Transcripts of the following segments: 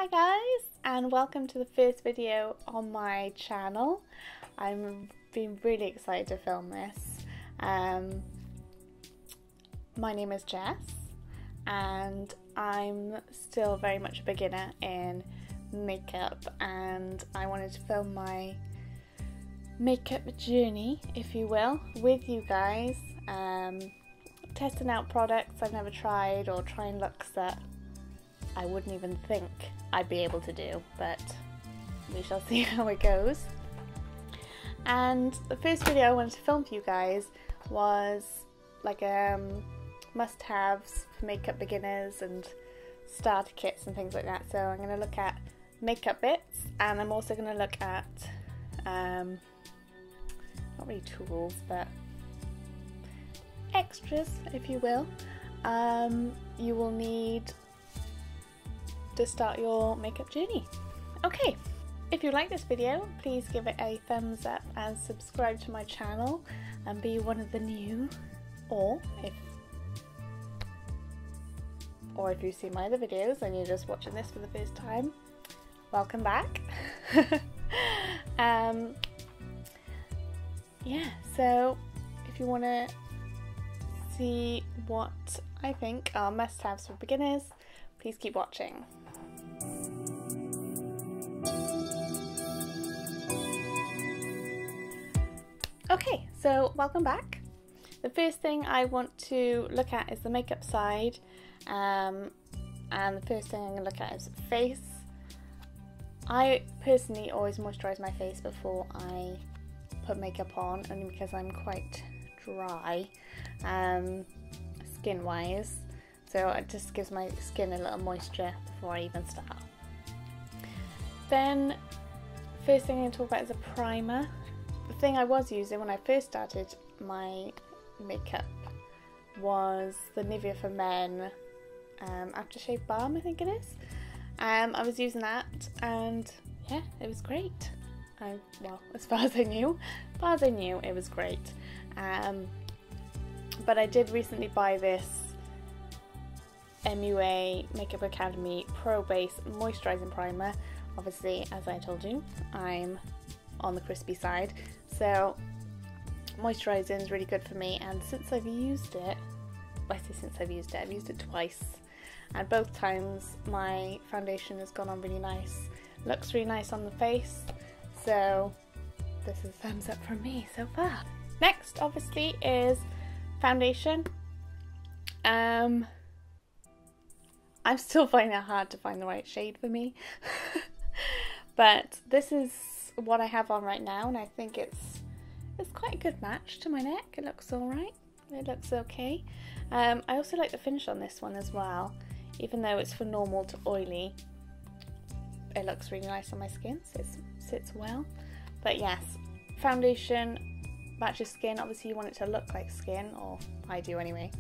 Hi guys, and welcome to the first video on my channel. I'm been really excited to film this. My name is Jess and I'm still very much a beginner in makeup, and I wanted to film my makeup journey, if you will, with you guys, testing out products I've never tried or trying looks that I wouldn't even think I'd be able to do, but we shall see how it goes. And the first video I wanted to film for you guys was like must-haves for makeup beginners and starter kits and things like that. So I'm going to look at makeup bits, and I'm also going to look at not really tools, but extras, if you will, you will need to start your makeup journey. Okay, if you like this video, please give it a thumbs up and subscribe to my channel and be one of the new, or if you see my other videos and you're just watching this for the first time, welcome back. Yeah, so if you want to see what I think are must-haves for beginners, please keep watching. Okay, so welcome back. The first thing I want to look at is the makeup side, and the first thing I'm going to look at is face. I personally always moisturise my face before I put makeup on, only because I'm quite dry skin wise, so it just gives my skin a little moisture before I even start. Then first thing I'm going to talk about is a primer. The thing I was using when I first started my makeup was the Nivea for Men aftershave balm, I think it is. I was using that, and yeah, it was great. Well, as far as I knew, it was great. But I did recently buy this MUA Makeup Academy Probase Moisturising Primer. Obviously, as I told you, I'm on the crispy side, so moisturising is really good for me. And since I've used it, I say since I've used it twice, and both times my foundation has gone on really nice, looks really nice on the face, so this is a thumbs up from me so far. Next obviously is foundation. I'm still finding it hard to find the right shade for me but this is what I have on right now, and I think it's quite a good match to my neck. It looks alright, it looks okay. I also like the finish on this one as well, even though it's for normal to oily. It looks really nice on my skin, so it sits well. But yes, foundation matches skin. Obviously you want it to look like skin, or I do anyway.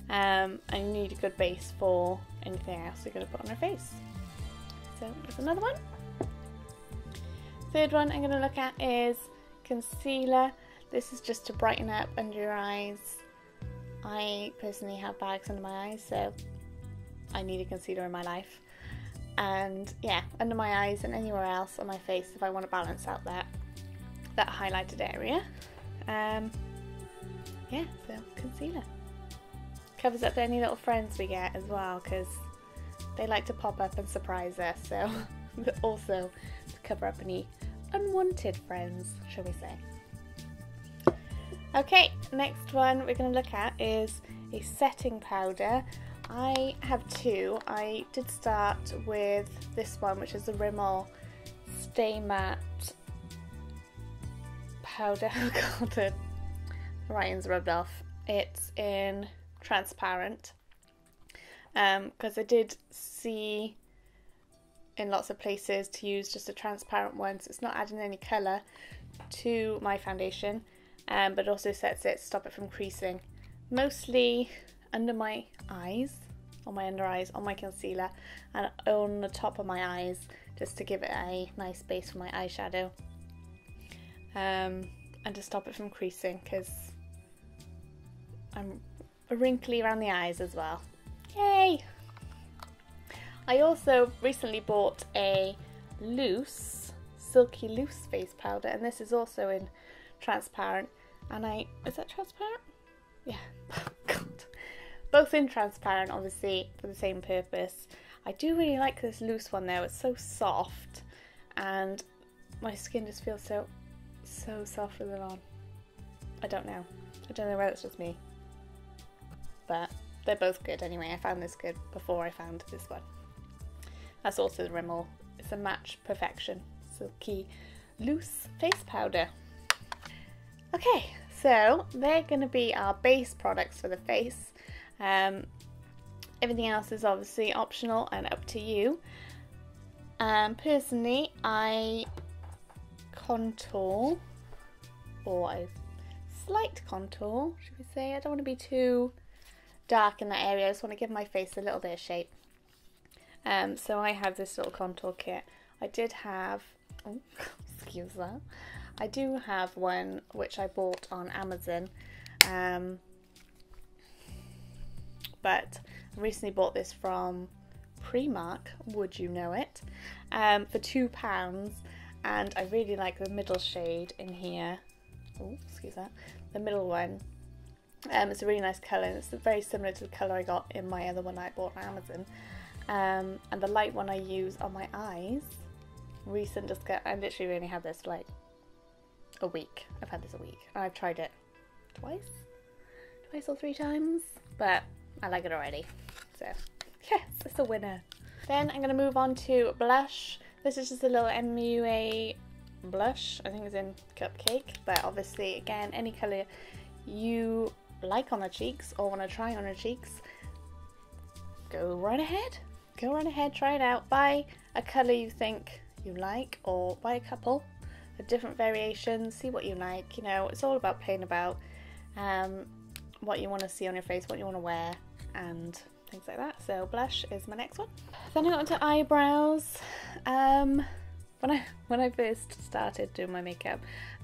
And you need a good base for anything else you're going to put on your face. So there's another one. Third one I'm going to look at is concealer. This is just to brighten up under your eyes. I personally have bags under my eyes, so I need a concealer in my life. And yeah, under my eyes and anywhere else on my face if I want to balance out that highlighted area. Yeah, so concealer covers up any little friends we get as well, because they like to pop up and surprise us, so also to cover up any unwanted friends, shall we say. Okay, next one we're going to look at is a setting powder. I have two. I did start with this one, which is the Rimmel Stay Matte powder. Oh god, the writing's rubbed off. It's in transparent, because I did see in lots of places to use just a transparent one, so it's not adding any colour to my foundation, but also sets it to stop it from creasing, mostly under my eyes, on my under eyes, on my concealer, and on the top of my eyes, just to give it a nice base for my eyeshadow, and to stop it from creasing, because I'm wrinkly around the eyes as well. Yay! I also recently bought a silky loose face powder, and this is also in transparent, and is that transparent? Yeah. God. Both in transparent, obviously, for the same purpose. I do really like this loose one though, it's so soft, and my skin just feels so soft with it on. I don't know whether it's just me, but they're both good anyway. I found this good before I found this one. That's also the Rimmel. It's a Match Perfection Silky Loose Face Powder. Okay, so they're going to be our base products for the face. Everything else is obviously optional and up to you. Personally, I contour, or a slight contour, should we say. I don't want to be too dark in that area. I just want to give my face a little bit of shape. So I have this little contour kit. I did have, oh, excuse that. I do have one which I bought on Amazon, but I recently bought this from Primark, would you know it, for £2, and I really like the middle shade in here. Oh, excuse that. The middle one. It's a really nice colour, and it's very similar to the colour I got in my other one I bought on Amazon. And the light one I use on my eyes. I literally only had this for like a week. I've had this a week. I've tried it twice or 3 times, but I like it already. So yes, it's a winner. Then I'm going to move on to blush. This is just a little Mua blush. I think it's in Cupcake, but obviously again, any colour you like on the cheeks or want to try on your cheeks, go right ahead, try it out. Buy a colour you think you like, or buy a couple of different variations, see what you like. You know, it's all about playing about what you want to see on your face, what you want to wear, and things like that. So blush is my next one. Then I got into eyebrows. When I first started doing my makeup,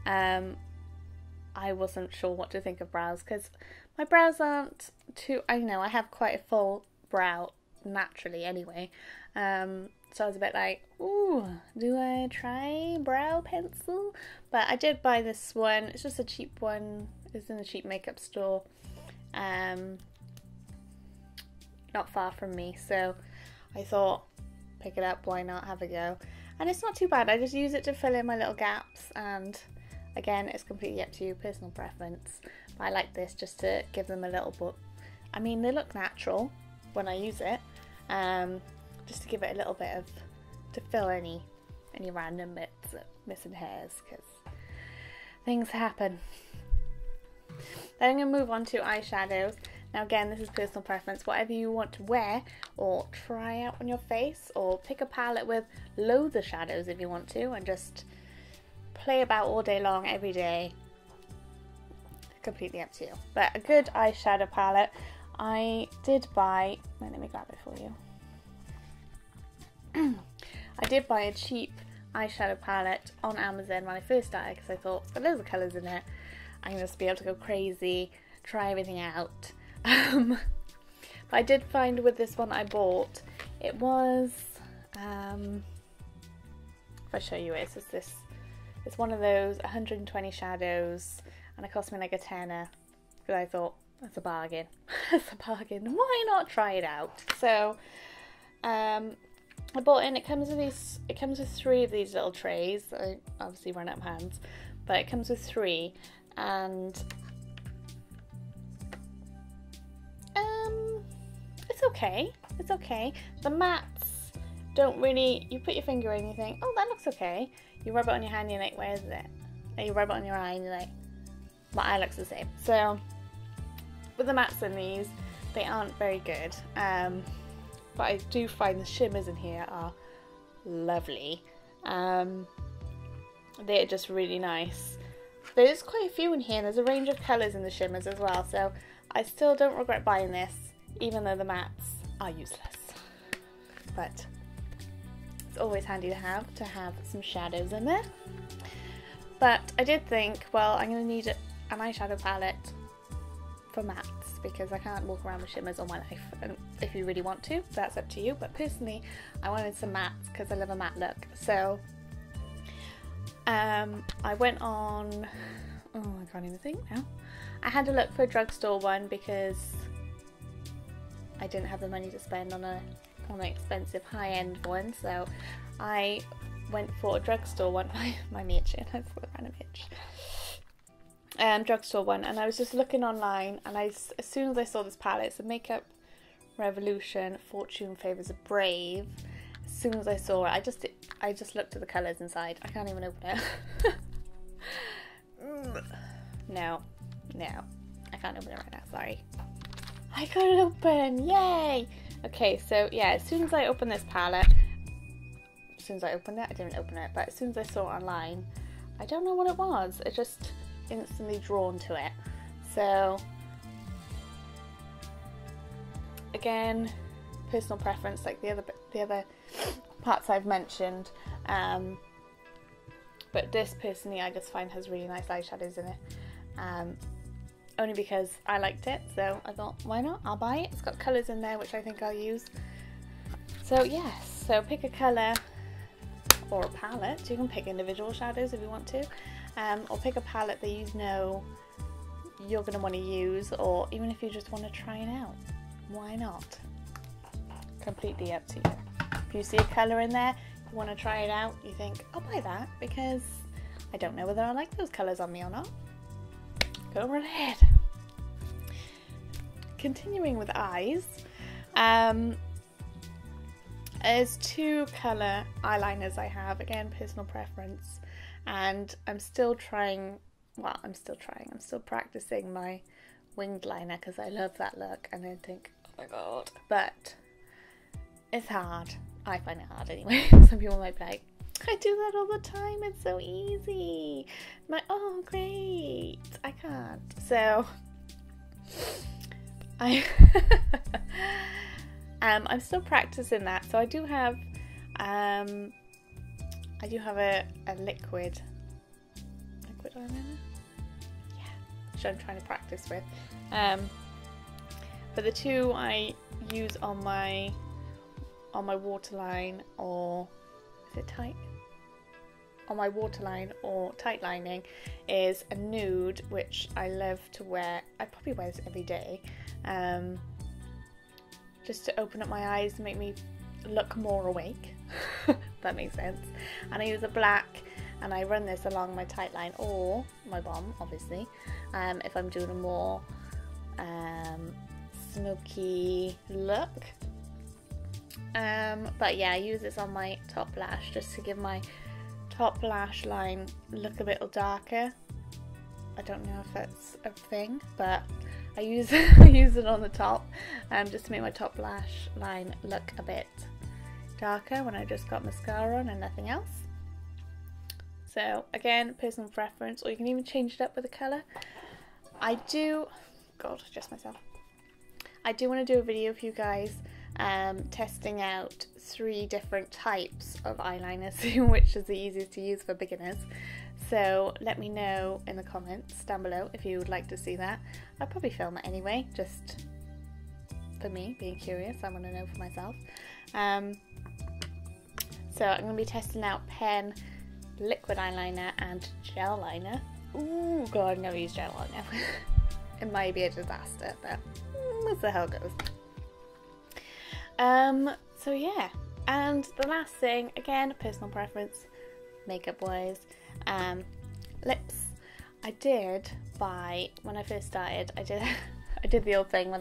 I wasn't sure what to think of brows, because my brows aren't too, I know I have quite a full brow naturally anyway, so I was a bit like, ooh, do I try brow pencil? But I did buy this one. It's just a cheap one. It's in a cheap makeup store, not far from me, so I thought, pick it up, why not, have a go. And it's not too bad. I just use it to fill in my little gaps, and again, it's completely up to you, personal preference. But I like this just to give them a little bit. I mean, they look natural when I use it, just to give it a little bit of, to fill any random bits of missing hairs, because things happen. Then I'm going to move on to eyeshadows. Now again, this is personal preference. Whatever you want to wear or try out on your face, or pick a palette with loads of shadows if you want to, and just play about all day long, every day. Completely up to you. But a good eyeshadow palette. I did buy, let me grab it for you. I did buy a cheap eyeshadow palette on Amazon when I first started, because I thought, there's loads of colours in it, I'm going to be able to go crazy, try everything out. But I did find with this one I bought, it was, if I show you it, it's just this, it's one of those 120 shadows, and it cost me like a tenner, because I thought, that's a bargain. That's a bargain. Why not try it out? So I bought it, and it comes with 3 of these little trays. I obviously run out of hands, but it comes with 3, and it's okay. It's okay. The mattes don't really, you put your finger in and you think, oh, that looks okay. You rub it on your hand and you're like, where is it? And you rub it on your eye and you're like, my eye looks the same. So with the mattes in these, they aren't very good, but I do find the shimmers in here are lovely. They're just really nice. There's quite a few in here, and there's a range of colours in the shimmers as well, so I still don't regret buying this, even though the mattes are useless. But it's always handy to have some shadows in there. But I did think, well, I'm going to need an eyeshadow palette for mattes, because I can't walk around with shimmers all my life. And if you really want to, that's up to you, but personally I wanted some mattes because I love a matte look. So I went on, oh, I can't even think now. I had to look for a drugstore one because I didn't have the money to spend on an expensive high-end one, so I went for a drugstore one. My itching, I thought I ran a itch. Drugstore one, and I was just looking online, and as soon as I saw this palette, it's a Makeup Revolution Fortune Favours Brave. As soon as I saw it, I just looked at the colours inside. I can't even open it. No, I can't open it right now, sorry. I got it open, yay! Okay, so yeah, as soon as I opened this palette, as soon as I opened it, I didn't open it, but as soon as I saw it online, I don't know what it was, it just instantly drawn to it. So again, personal preference, like the other parts I've mentioned, but this personally I just find has really nice eyeshadows in it, only because I liked it, so I thought, why not, I'll buy it. It's got colours in there which I think I'll use. So yes, so pick a colour or a palette. You can pick individual shadows if you want to, or pick a palette that you know you're going to want to use, or even if you just want to try it out, why not? Completely up to you. If you see a colour in there, you want to try it out, you think, I'll buy that because I don't know whether I like those colours on me or not, go right ahead. Continuing with eyes, there's two colour eyeliners I have, again personal preference, and I'm still practicing my winged liner because I love that look and I think, oh my god, but it's hard. I find it hard anyway. Some people might be like, I do that all the time, it's so easy. I'm like, oh great, I can't. So I'm still practicing that. So I do have a liquid eyeliner, yeah, which I'm trying to practice with. But the two I use on my waterline, or is it tight? On my waterline or tight lining is a Nude, which I love to wear. I probably wear this every day, just to open up my eyes and make me look more awake. If that makes sense. And I use a black, and I run this along my tight line or my bum, obviously, if I'm doing a more smoky look. But yeah, I use this on my top lash just to give my top lash line look a bit darker. I don't know if that's a thing, but I use it on the top, just to make my top lash line look a bit darker when I just got mascara on and nothing else. So again, personal preference, or you can even change it up with a colour. I do want to do a video for you guys testing out 3 different types of eyeliners, which is the easiest to use for beginners. So let me know in the comments down below if you would like to see that. I'll probably film it anyway, just for me, being curious. I want to know for myself. So I'm going to be testing out pen, liquid eyeliner and gel liner. Ooh, god, I've never used gel liner. It might be a disaster, but we'll see how it goes. So yeah, and the last thing, again, personal preference, makeup wise, lips. I did buy, when I first started, I did the old thing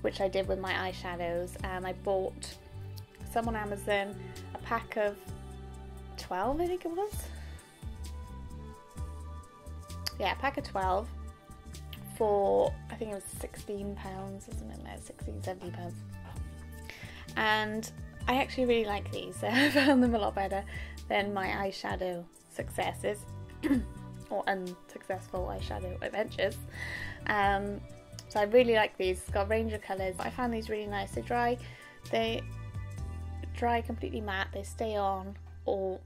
which I did with my eyeshadows. I bought some on Amazon, a pack of 12, I think it was. Yeah, a pack of 12 for, I think it was £16 or something like that, £16–17. And I actually really like these. I found them a lot better than my eyeshadow successes or unsuccessful eyeshadow adventures. So I really like these. It's got a range of colours. I found these really nice. They dry completely matte. They stay on all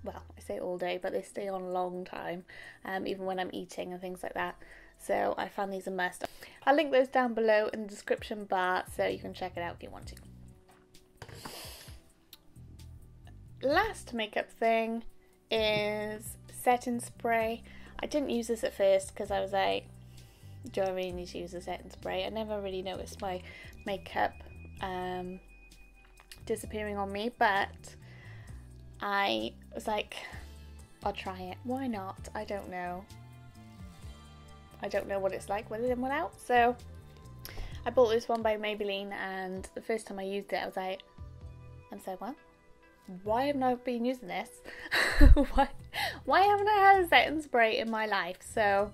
day, but they stay on a long time, even when I'm eating and things like that. So I found these a must. I'll link those down below in the description bar so you can check it out if you want to. Last makeup thing is setting spray. I didn't use this at first because I was like, do I really need to use a setting spray? I never really noticed my makeup disappearing on me, but I was like, I'll try it. Why not? I don't know. I don't know what it's like with it and without. So I bought this one by Maybelline, and the first time I used it I was like, well, why haven't I been using this? why haven't I had a setting spray in my life? So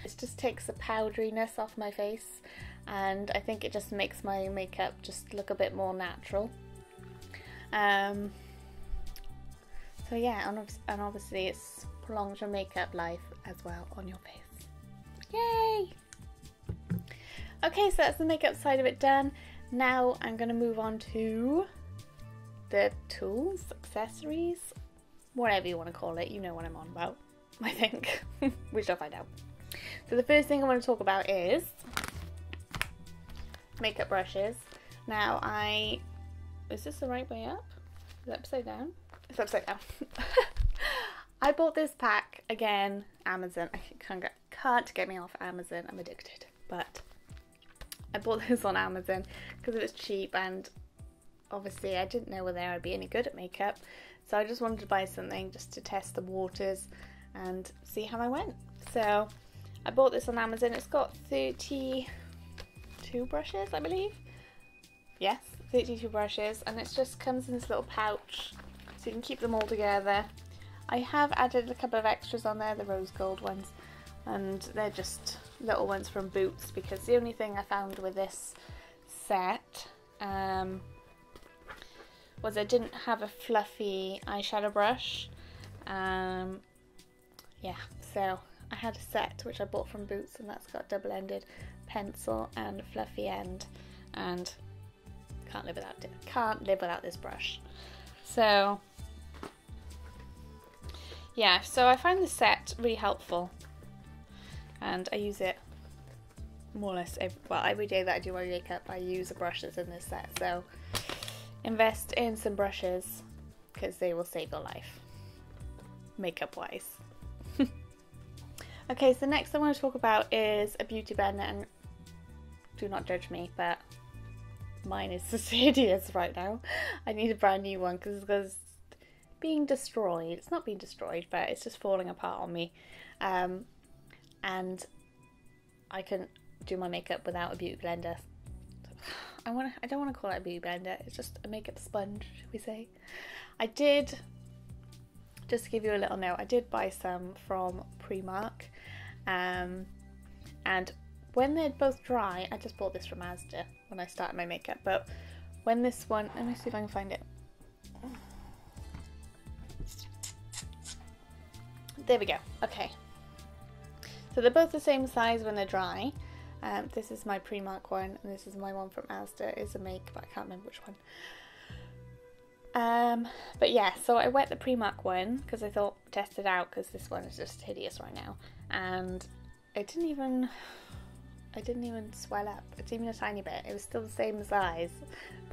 it just takes the powderiness off my face, and I think it just makes my makeup just look a bit more natural. So yeah, and obviously it's prolongs your makeup life as well on your face. Yay! Okay, so that's the makeup side of it done. Now I'm going to move on to the tools, accessories, whatever you want to call it. You know what I'm on about, I think. We shall find out. So the first thing I want to talk about is makeup brushes. Now is this the right way up? Is it upside down? It's upside down. I bought this pack, again, Amazon. I can't get me off Amazon, I'm addicted. But I bought this on Amazon because it was cheap, and obviously I didn't know whether I'd be any good at makeup. So I just wanted to buy something just to test the waters and see how I went. So I bought this on Amazon. It's got 32 brushes, I believe. Yes, 32 brushes, and it just comes in this little pouch so you can keep them all together. I have added a couple of extras on there, the rose gold ones, and they're just little ones from Boots, because the only thing I found with this set was I didn't have a fluffy eyeshadow brush. Yeah, so I had a set which I bought from Boots, and that's got double-ended pencil and a fluffy end, and can't live without this brush. So yeah, so I find the set really helpful, and I use it more or less every day that I do my makeup. I use the brushes in this set, so invest in some brushes because they will save your life, makeup wise. Okay, so next I want to talk about is a beauty blender, and do not judge me, but mine is just hideous right now. I need a brand new one because it's being destroyed. It's not being destroyed, but it's just falling apart on me, and I couldn't do my makeup without a beauty blender. I don't want to call it a beauty blender, it's just a makeup sponge, should we say. I did, just to give you a little note, I did buy some from Primark, and when they're both dry, I just bought this from Asda when I started my makeup, but when this one, let me see if I can find it. There we go. Okay, so they're both the same size when they're dry. This is my Primark one, and this is my one from Asda. It's a make, but I can't remember which one. But yeah, so I wet the Primark one because I thought, test it out, because this one is just hideous right now, and it didn't even swell up. It's even a tiny bit. It was still the same size,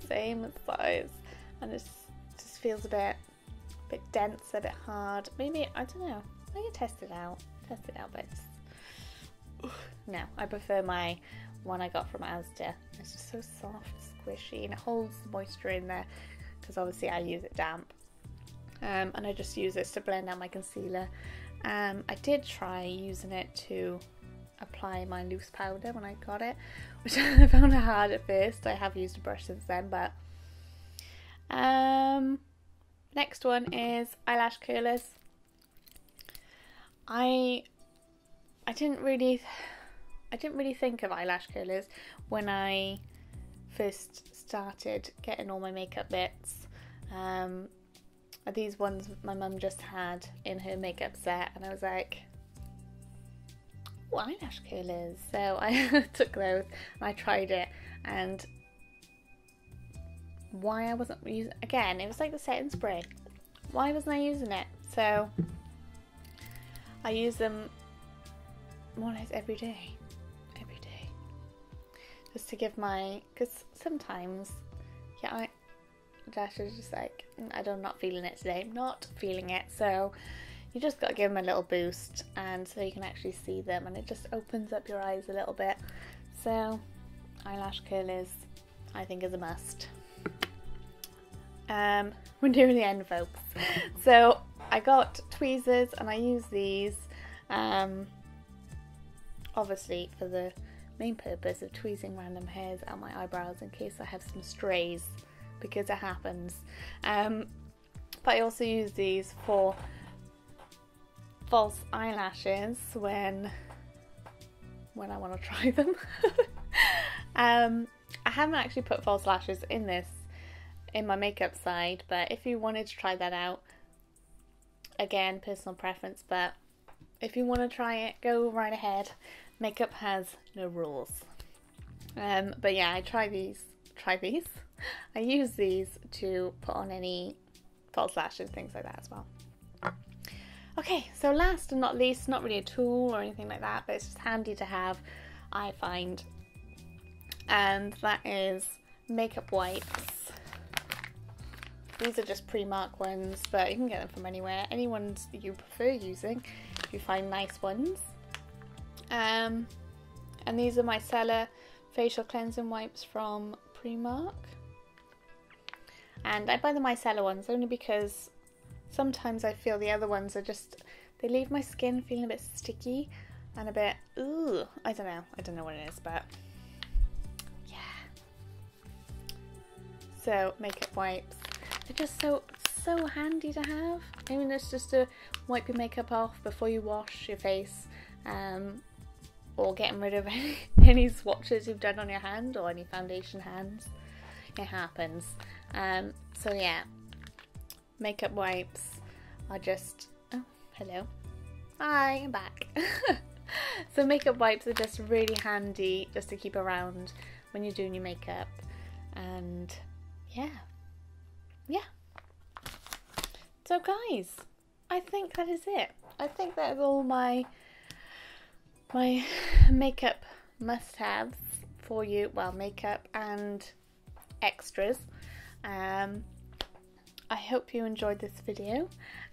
and it just feels a bit dense, a bit hard. Maybe, I don't know. I can test it out, but it's, no, I prefer my one I got from Asda. It's just so soft, squishy, and it holds the moisture in there, because obviously I use it damp. And I just use this to blend out my concealer. I did try using it to apply my loose powder when I got it, which I found hard at first. I have used a brush since then, but next one is eyelash curlers. I didn't really think of eyelash curlers when I first started getting all my makeup bits. These ones my mum just had in her makeup set, and I was like, oh, eyelash curlers. So I took those and I tried it, and why I wasn't using, again, it was like the setting spray. Why wasn't I using it? So I use them more or less every day. just to give my, because sometimes, yeah, lashes just like, I'm not feeling it today, not feeling it, so you just got to give them a little boost, and so you can actually see them, and it just opens up your eyes a little bit. So eyelash curlers, I think, is a must. We're near the end, folks. So I got tweezers, and I use these obviously for the main purpose of tweezing random hairs out my eyebrows in case I have some strays, because it happens. But I also use these for false eyelashes when I want to try them. I haven't actually put false lashes in my makeup side, but if you wanted to try that out, again, personal preference, but if you want to try it, go right ahead. Makeup has no rules. But yeah, I try these. I use these to put on any false lashes, things like that as well. Okay, so last and not least, not really a tool or anything like that, but it's just handy to have, I find, and that is makeup wipes. These are just Primark ones, but you can get them from anywhere. Any ones you prefer using, if you find nice ones. And these are my Micellar facial cleansing wipes from Primark. And I buy the micellar ones only because sometimes I feel the other ones are just, they leave my skin feeling a bit sticky and a bit, ooh, I don't know what it is, but yeah. So makeup wipes, they're just so handy to have. I mean, it's just to wipe your makeup off before you wash your face, or getting rid of any swatches you've done on your hand or any foundation hands. It happens. So yeah, makeup wipes are just, oh, hello. Hi, I'm back. So makeup wipes are just really handy just to keep around when you're doing your makeup. And yeah. So guys, I think that is it. I think that is all my makeup must-haves for you. Well, makeup and extras. I hope you enjoyed this video,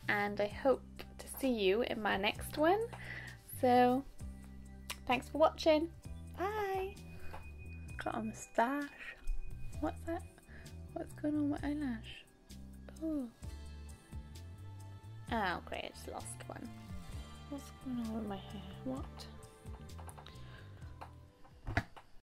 and I hope to see you in my next one. So thanks for watching. Bye. Got a moustache. What's that? What's going on with my eyelash? Oh great, I just lost one. What's going on with my hair? What?